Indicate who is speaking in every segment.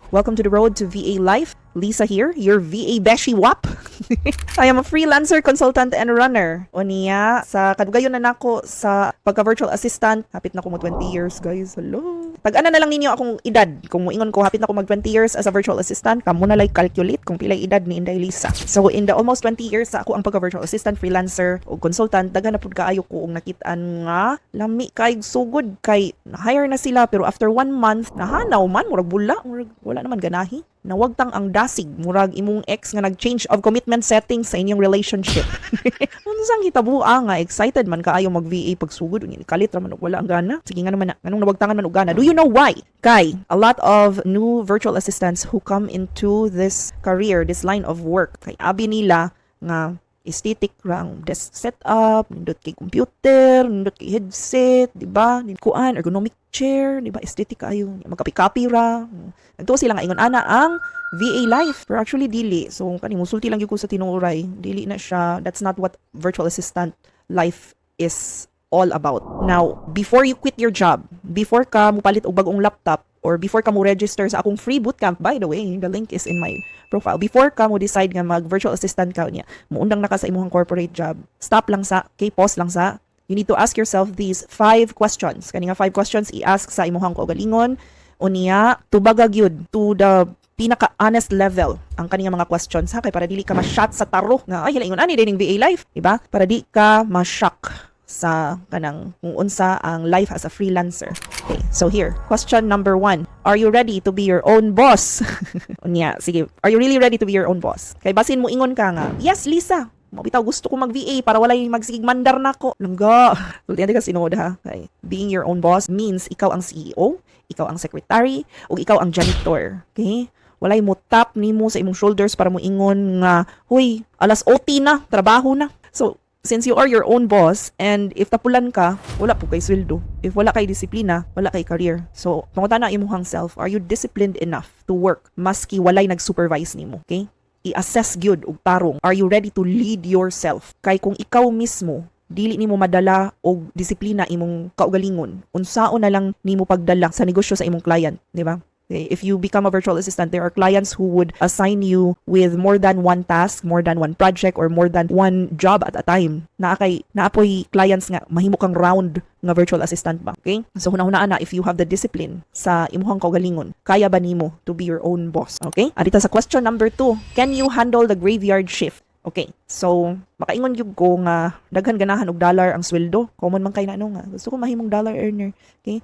Speaker 1: Welcome to the road to VA life. Lisa here, your VA Beshi Wap. I am a freelancer, consultant, and runner. O niya, sa kadugayon na nako sa pagka-virtual assistant, hapit na ko mag 20 years, guys. Hello. Pag-ana na lang ninyo akong edad. Kung muingon ko, hapit na ko mag 20 years as a virtual assistant, kamo na like calculate kung pilay edad ni Inday Lisa. So, in the almost 20 years sa ako ang pagka-virtual assistant, freelancer, o consultant, daga na pud kaayo ko ang nakitaan nga, lami kay sugod kay na-hire na sila, pero after 1 month, nahanaw man, murag bula, murag wala naman ganahi. Nawagtang ang dasig, murag imong ex nga nag-change of commitment settings sa inyong relationship. Unsang hitabua nga excited man kaayo mag-VA pagsugod unya kalit ra man og wala ang gana. Sige nga naman na, anong nawagtangan man og gana. Do you know why? Kay a lot of new virtual assistants who come into this career, this line of work, kay abi nila nga aesthetic rang desk setup, nindot kay computer, nindot kay headset, di ba? Kuan ergonomic chair, di ba? Aesthetic kayo, magkapi-kapi ra. Nagtuo sila nga ingon ana ang VA life, pero actually dili. So kani musulti lang gyud ko sa tinuray, dili na siya. That's not what virtual assistant life is all about. Now, before you quit your job, before ka mupalit og bagong laptop, or before ka mo register sa akong free bootcamp, by the way, the link is in my profile. Before ka mo decide nga mag virtual assistant ka niya, muundang na ka sa imong corporate job, stop lang sa, pause lang sa, you need to ask yourself these 5 questions. Kani nga 5 questions i-ask sa imong kaugalingon, unya tubaga gyud to the pinaka-honest level ang kaniyang mga questions ha, kay para dili ka ma-shot sa taro nga ay hilaingon ani dining VA life, di ba? Para di ka ma-shock sa kanang kung unsa ang life as a freelancer. Okay, so here, question number 1. Are you ready to be your own boss? Unya, sige, are you really ready to be your own boss? Kay basin mo ingon ka nga, yes, Lisa, mabitaw gusto ko mag-VA para walay magsigigmandar nako. Langga. Sultihan di ka sinod ha. Okay. Being your own boss means ikaw ang CEO, ikaw ang secretary, o ikaw ang janitor. Okay? Walay mo tap nimo sa imong shoulders para mo ingon nga, huy, alas OT na, trabaho na. So, since you are your own boss, and if tapulan ka, wala po kay sweldo. If wala kay disiplina, wala kay career. So, pangutana imong self, are you disciplined enough to work maski walay nag-supervise nimo? Okay? I-assess gyud og tarong. Are you ready to lead yourself? Kay kung ikaw mismo dili nimo madala og disiplina imong kaugalingon, unsaon na lang nimo pagdala sa negosyo sa imong client, di ba? If you become a virtual assistant, there are clients who would assign you with more than one task, more than one project, or more than one job at a time. Naapoy clients nga mahimo kang round nga virtual assistant ba. Okay? So hunahunaan na if you have the discipline sa imuhang kaugalingon, kaya ba nimo to be your own boss? Okay? Adita sa question number 2, can you handle the graveyard shift? Okay, so makaingon yung ko nga daghan ganahan og dollar ang sweldo. Common man kay na nga. Gusto ko mahimong dollar earner. Okay?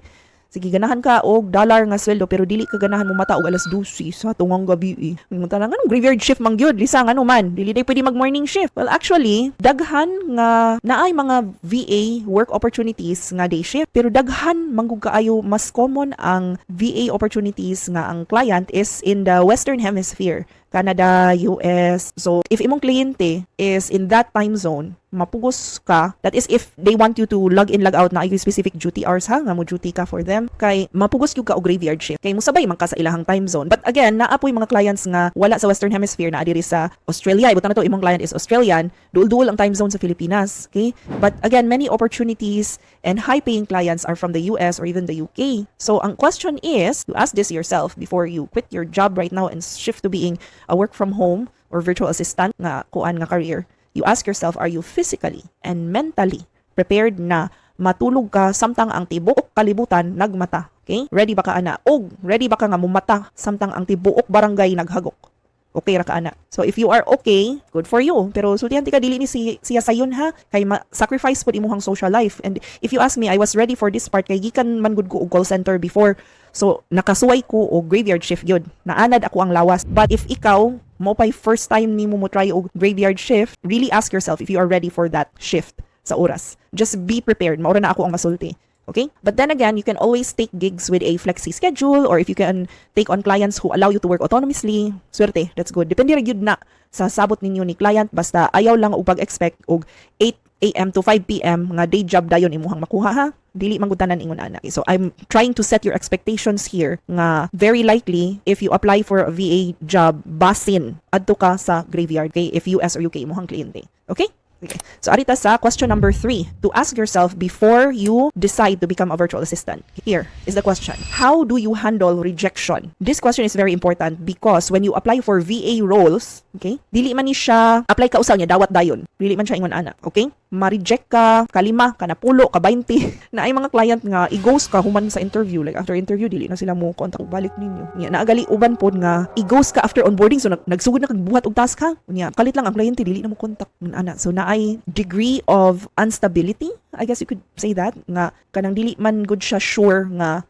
Speaker 1: Sige, ganahan ka og dollar nga sweldo pero dili ka ganahan mo mata og alas 12 sa tungang gabi. Munta na nganong graveyard shift man gyud, Lisa ngano man. Dili day pwede mag morning shift. Well, actually, daghan nga naay mga VA work opportunities nga day shift pero daghan manggug kaayo mas common ang VA opportunities nga ang client is in the Western Hemisphere. Canada, US. So, if imong kliyente is in that time zone, mapugos ka. That is if they want you to log in, log out na ay specific duty hours ha, nga mo duty ka for them. Kay mapugos yung ka o graveyard shift. Kay musabay man ka sa ilahang time zone. But again, naapoy mga clients nga wala sa Western Hemisphere na adiri sa Australia. Ibutan na to, imong client is Australian. Duol-duol ang time zone sa Pilipinas. Okay? But again, many opportunities and high-paying clients are from the US or even the UK. So, ang question is, you ask this yourself before you quit your job right now and shift to being a work from home or virtual assistant nga kuan nga career. You ask yourself, are you physically and mentally prepared na matulog ka samtang ang tibuok kalibutan nagmata? Okay? Ready ba ka ana? O ready ba ka nga mumata samtang ang tibuok barangay naghagok? Okay ra ka ana. So if you are okay, good for you. Pero sultihan ti ka dili ni siya sayon ha. Kay sacrifice pud imuhang social life. And if you ask me, I was ready for this part kay gikan man gud ko og call center before. So nakasuway ko og graveyard shift gyud. Naanad ako ang lawas. But if ikaw mo pay first time nimo mo try og graveyard shift, really ask yourself if you are ready for that shift sa oras. Just be prepared. Maura na ako ang masulti. Okay? But then again, you can always take gigs with a flexi schedule, or if you can take on clients who allow you to work autonomously, swerte, that's good. Depende rin yun na sa sabot ninyo ni client, basta ayaw lang og pag-expect og 8 a.m. to 5 p.m. nga day job dayon imuhang makuha ha. Dili mangutanan ingon ana. So I'm trying to set your expectations here nga very likely if you apply for a VA job basin adto ka sa graveyard kay if US or UK imuhang kliyente. Okay? Okay. So arita sa question number 3, to ask yourself before you decide to become a virtual assistant. Here is the question. How do you handle rejection? This question is very important because when you apply for VA roles, okay, dili man ni siya apply ka usaw niya dawat dayon. Dili man siya ingon ana, okay? Ma-reject ka, kalima, kanapulo, ka 20. Na ay mga client nga i-ghost ka human sa interview. Like after interview dili na sila mo contact balik ninyo. Nya naagali uban pod nga i-ghost ka after onboarding, so nagsugod na kag buhat og task ka. Nya kalit lang ang client dili na mo contact ana. So naay degree of instability, I guess you could say that, nga kanang dili man good siya sure nga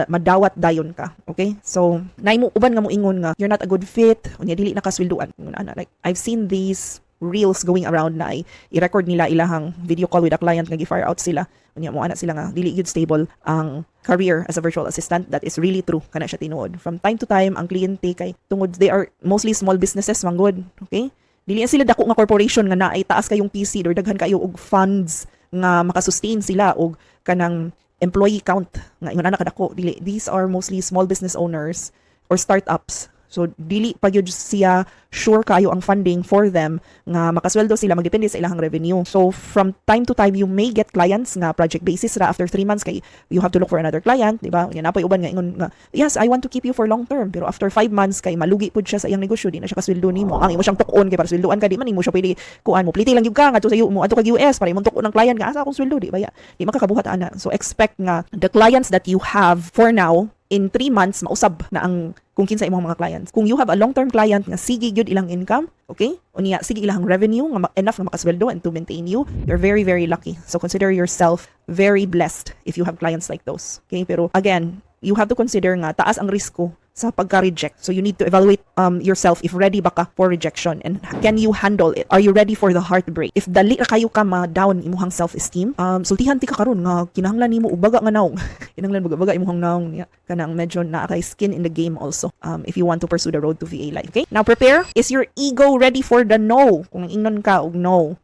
Speaker 1: madawat dayon ka. Okay? So naay mo uban nga mo ingon nga you're not a good fit, unya dili nakasweldoan. Ana, like I've seen these reels going around na i-record nila ilahang video call with a client nga gi-fire out sila. Unya mo ana sila nga dili gyud stable ang career as a virtual assistant. That is really true, kana siya tinuod. From time to time ang kliyente kay tungod they are mostly small businesses man good. Okay? Dili sila dako nga corporation nga naay taas kayong PC or daghan kayo og funds nga makasustain sila og kanang employee count nga ingon ana kadako. Dili, these are mostly small business owners or startups. So dili pa gyud siya sure kayo ang funding for them nga makasweldo sila, magdepende sa ilang revenue. So from time to time you may get clients nga project basis ra after 3 months kay you have to look for another client, di ba? Yan napoy uban nga ingon nga yes, I want to keep you for long term, pero after 5 months kay malugi pud siya sa iyang negosyo, di na siya kasweldo nimo. Ang imo siyang tukon kay para sweldoan ka, di man imo siya pwede kuan mo pliti lang gyud ka ngadto sa mo adto kag US para imong tukon ng client nga asa akong sweldo, di ba? Di makakabuhat ana. So expect nga the clients that you have for now in 3 months mausab na ang kung kinsa imong mga clients. Kung you have a long-term client nga sige gyud ilang income, okay? Unya sige ilang revenue nga enough nga makasweldo and to maintain you, you're very very lucky. So consider yourself very blessed if you have clients like those. Okay? Pero again, you have to consider nga taas ang risko sa pagka-reject. So you need to evaluate yourself if ready ba ka for rejection and can you handle it? Are you ready for the heartbreak? If dali ra kayo ka ma-down imuhang self-esteem, sultihan ti ka karon nga kinahanglan nimo ubaga nga naong. Kinahanglan baga imuhang naong niya. Kanang medyo naa kay skin in the game also if you want to pursue the road to VA life. Okay? Now prepare. Is your ego ready for the no? Kung ingnon ka og no,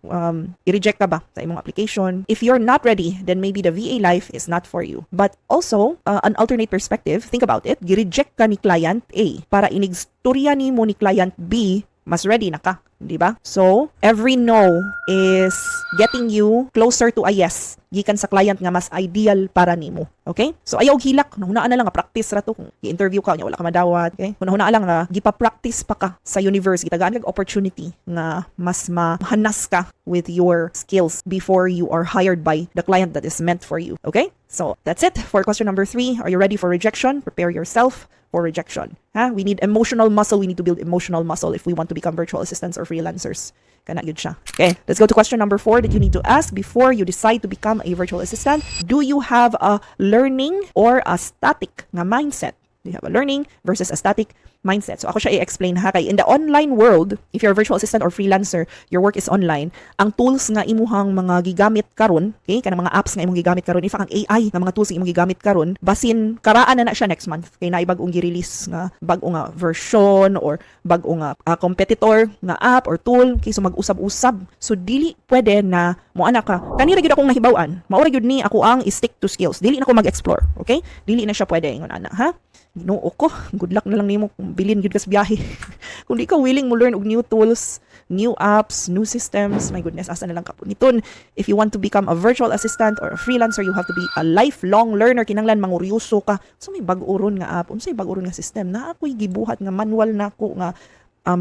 Speaker 1: i-reject ka ba sa imong application? If you're not ready, then maybe the VA life is not for you. But also, an alternate perspective, think about it. Gi-reject ka ni client A para inigstorya nimo ni client B, mas ready na ka, di ba? So, every no is getting you closer to a yes gikan sa client nga mas ideal para nimo. Okay? So ayaw hilak, hunaan na lang nga practice ra to kung i-interview ka nya wala ka madawat, okay? Hunaan lang nga gipa-practice pa ka sa universe, gitagaan kag opportunity nga mas mahanas ka with your skills before you are hired by the client that is meant for you. Okay? So that's it for question number 3. Are you ready for rejection? Prepare yourself for rejection. We need emotional muscle. We need to build emotional muscle if we want to become virtual assistants or freelancers. Kana gyud siya. Okay, let's go to question number 4 that you need to ask before you decide to become a virtual assistant. Do you have a learning or a static nga mindset? Do you have a learning versus a static mindset? So ako siya i-explain ha kay in the online world, if you're a virtual assistant or freelancer, your work is online, ang tools nga imuhang mga gigamit karon, okay, kanang mga apps nga imong gigamit karon, ifa kang AI nga mga tools nga imong gigamit karon, basin karaan na siya next month kay naay bag-ong gi-release nga bag-o nga version or bag-o nga competitor nga app or tool, kay so mag-usab-usab. So dili pwede na mo ana ka kanira gyud akong nahibaw-an, mao ra gyud ni ako ang stick to skills, dili na ko mag-explore, okay? Dili na siya pwede ingon ana ha. Ginoo ko, good luck na lang nimo kung bilin gyud ka sa biyahe. Kung di ka willing mo learn og new tools, new apps, new systems, my goodness, asa na lang ka po niton. If you want to become a virtual assistant or a freelancer, you have to be a lifelong learner. Kinanglan manguryoso ka. So may bag-oron nga app, unsay bag-oron nga system na ako'y gibuhat nga manual na ko nga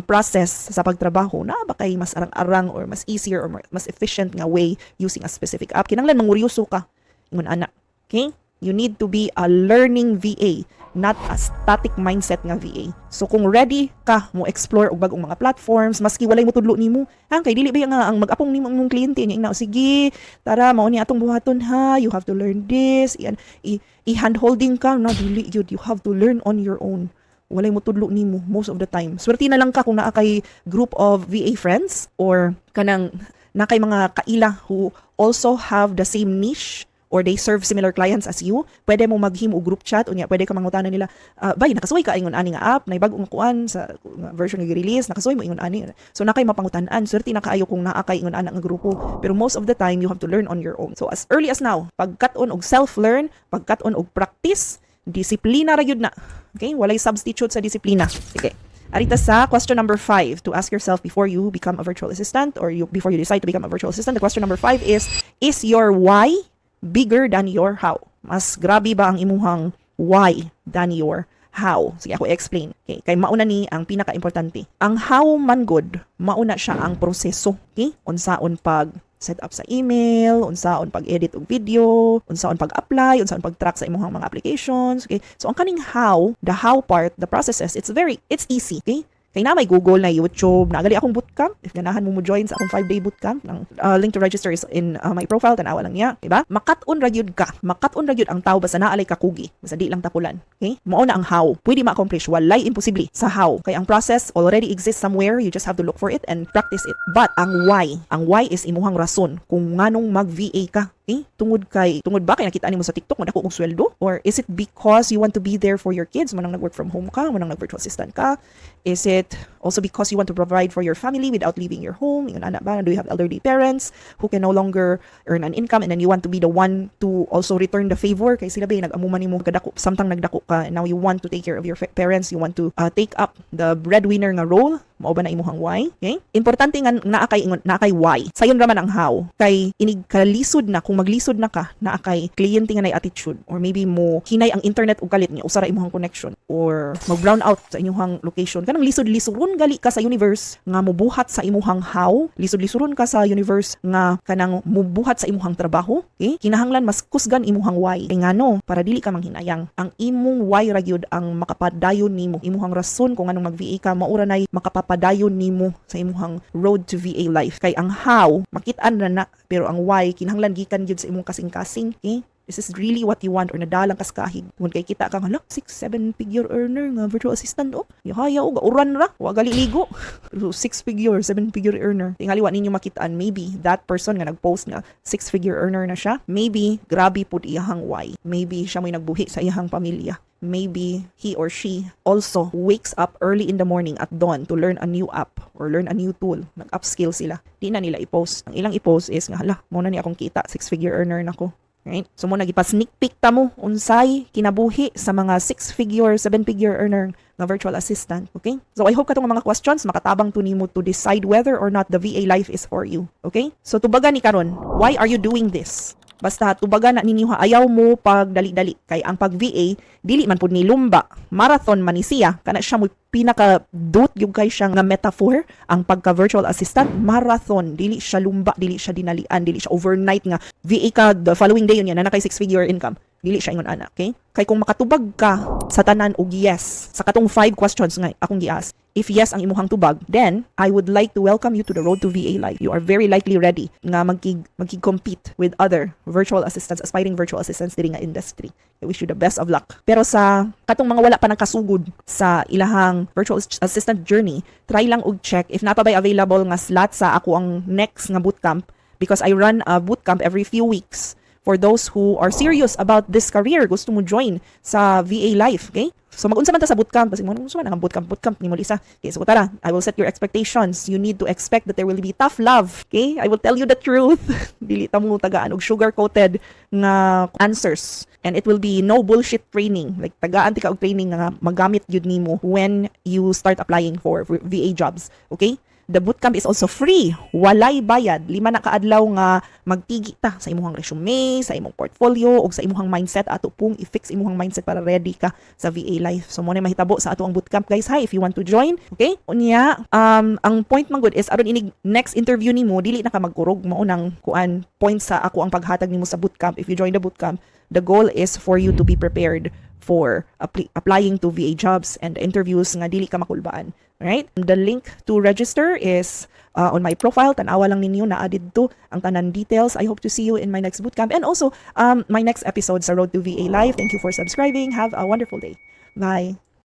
Speaker 1: process sa pagtrabaho na ba kay mas arang-arang or mas easier or mas efficient nga way using a specific app. Kinanglan manguryoso ka. Ingon ana. Okay? You need to be a learning VA, not a static mindset nga VA. So kung ready ka mo explore og bag-ong mga platforms, maski walay mo tudlo nimo, kay dili ba nga ang mag-apong nimo mong kliyente nya ina, sige, tara mao ni atong buhaton ha, you have to learn this, i-handholding ka, no, dili yun, you have to learn on your own. Walay mo tudlo nimo most of the time. Swerte na lang ka kung naa kay group of VA friends or kanang na kay mga kaila who also have the same niche or they serve similar clients as you, pwede mo maghim o group chat, unya pwede ka mangutanan nila, bay, nakasuway ka ingon ani nga app, na ibag kuan sa version nga gi-release, nakasuway mo ingon ani. So nakay mapangutanan, swerte na kaayo kung naa kay ingon ana nga grupo. Pero most of the time, you have to learn on your own. So as early as now, pagkat-on og self-learn, pagkat-on og practice, disiplina ra gyud na. Okay? Walay substitute sa disiplina. Okay. Arita sa question number 5 to ask yourself before you become a virtual assistant or before you decide to become a virtual assistant. The question number 5 is your why bigger than your how? Mas grabe ba ang imuhang why than your how? Sige, ako i-explain. Okay, kay mauna ni ang pinaka-importante. Ang how man good, mauna siya ang proseso. Okay? Unsaon pag set up sa email, unsaon pag-edit og video, unsaon pag-apply, unsaon pag-track sa imong mga applications. Okay? So ang kaning how, the how part, the processes, it's easy. Okay? Kay na may Google, na YouTube, nagali akong bootcamp. If ganahan mo join sa akong 5-day bootcamp, ng link to register is in my profile, tanawa lang niya, diba? Makat-on ra gyud ka. Makat-on ra gyud ang tao basta naalay ka kugi, basta di lang tapulan. Okay? Mao na ang how. Pwede ma-accomplish, walay imposible sa how. Kay ang process already exists somewhere, you just have to look for it and practice it. But ang why is imuhang rason kung nganong mag-VA ka. Okay? Tungod ba kay nakita nimo sa TikTok madako og sweldo, or is it because you want to be there for your kids, manang nag-work from home ka, manang nag-virtual assistant ka? Is it also because you want to provide for your family without leaving your home? Ingon ana ba, do you have elderly parents who can no longer earn an income and then you want to be the one to also return the favor kay sila ba nag-amuman nimo kadako samtang nagdako ka, and now you want to take care of your parents, you want to take up the breadwinner nga role? Mao ba na imuhang why? Okay? Importante nga naakay why. Sayon ra man ang how. Kay inig kalisod na, kung maglisod na ka, naakay kliyente nga nay attitude, or maybe mo hinay ang internet ug kalit niya usara imuhang connection, or mag-brown out sa imuhang location. Kanang lisod-lisodon gali ka sa universe nga mubuhat sa imuhang how. Lisod-lisodon ka sa universe nga kanang mubuhat sa imuhang trabaho. Okay? Kinahanglan mas kusgan imuhang why. Kay ngano, para dili ka manghinayang. Ang imong why ra gyud ang makapadayon nimo, imuhang rason kung anong mag-VA ka, maura nay makapapadayon nimo sa imuhang road to VA life. Kay ang how makit-an na, pero ang why kinahanglan gikan gyud sa imong kasing-kasing. Okay? This is really what you want, or nadalang kas kahig. Kung kay kita kang 6-7 figure earner nga virtual assistant, yahaya o gauran ra, wa gali ligo. 6 figure, 7 figure earner. Tingali wa ninyo makitaan, maybe that person nga nagpost nga 6 figure earner na siya, maybe grabe pud iyahang why. Maybe siya may nagbuhi sa iyahang pamilya. Maybe he or she also wakes up early in the morning at dawn to learn a new app or learn a new tool. Nag-upskill sila. Di na nila i-post. Ang ilang i-post is nga, muna ni akong kita, 6-figure earner na ko. Right? So mo nagipa-sneak peek ta mo unsay kinabuhi sa mga 6-figure, 7-figure earner nga virtual assistant. Okay? So I hope katong mga questions makatabang to nimo to decide whether or not the VA life is for you. Okay? So tubaga ni karon, why are you doing this? Basta tubaga na ninyo ayaw mo pag dali-dali. Kay ang pag-VA, dili man pud ni lumba. Marathon man ni siya. Kana siya mo pinaka-dot yung kay siya nga metaphor. Ang pagka-virtual assistant, marathon. Dili siya lumba, dili siya dinalian, dili siya overnight nga. VA ka, the following day yun yan, na kay 6-figure income. Dili siya ingon ana, okay? Kay kung makatubag ka sa tanan og yes, sa katong 5 questions nga akong gi-ask, if yes ang imuhang tubag, then I would like to welcome you to the road to VA life. You are very likely ready nga magki-compete with other virtual assistants, aspiring virtual assistants diri nga industry. I wish you the best of luck. Pero sa katong mga wala pa nagkasugod sa ilahang virtual assistant journey, try lang og check if napabay available nga slot sa ako ang next nga bootcamp, because I run a bootcamp every few weeks. For those who are serious about this career, gusto mo join sa VA life, okay? So mag-unsa man ta sa bootcamp, kasi mo unsa man ang bootcamp ni mo Lisa. Okay, so tara, I will set your expectations. You need to expect that there will be tough love, okay? I will tell you the truth. Dili ta mo tagaan og sugar-coated nga answers. And it will be no bullshit training. Like tagaan ti ka og training nga magamit gyud nimo when you start applying for VA jobs, okay? The bootcamp is also free. Walay bayad. 5 na kaadlaw nga magtigi ta sa imuhang resume, sa imong portfolio, o sa imuhang mindset. Ato pong i-fix imuhang mindset para ready ka sa VA life. So, muna mahitabo sa ato ang bootcamp, guys. Hi, if you want to join. Okay? Unya, ang point man good is, aron inig next interview nimo, dili na ka magkurog. Maunang kuan point sa ako ang paghatag nimo sa bootcamp. If you join the bootcamp, the goal is for you to be prepared for applying to VA jobs and interviews nga dili ka makulbaan. Right? The link to register is on my profile. Tanawa lang ninyo na added to ang tanan details. I hope to see you in my next bootcamp and also my next episode sa Road to VA Live. Thank you for subscribing. Have a wonderful day. Bye.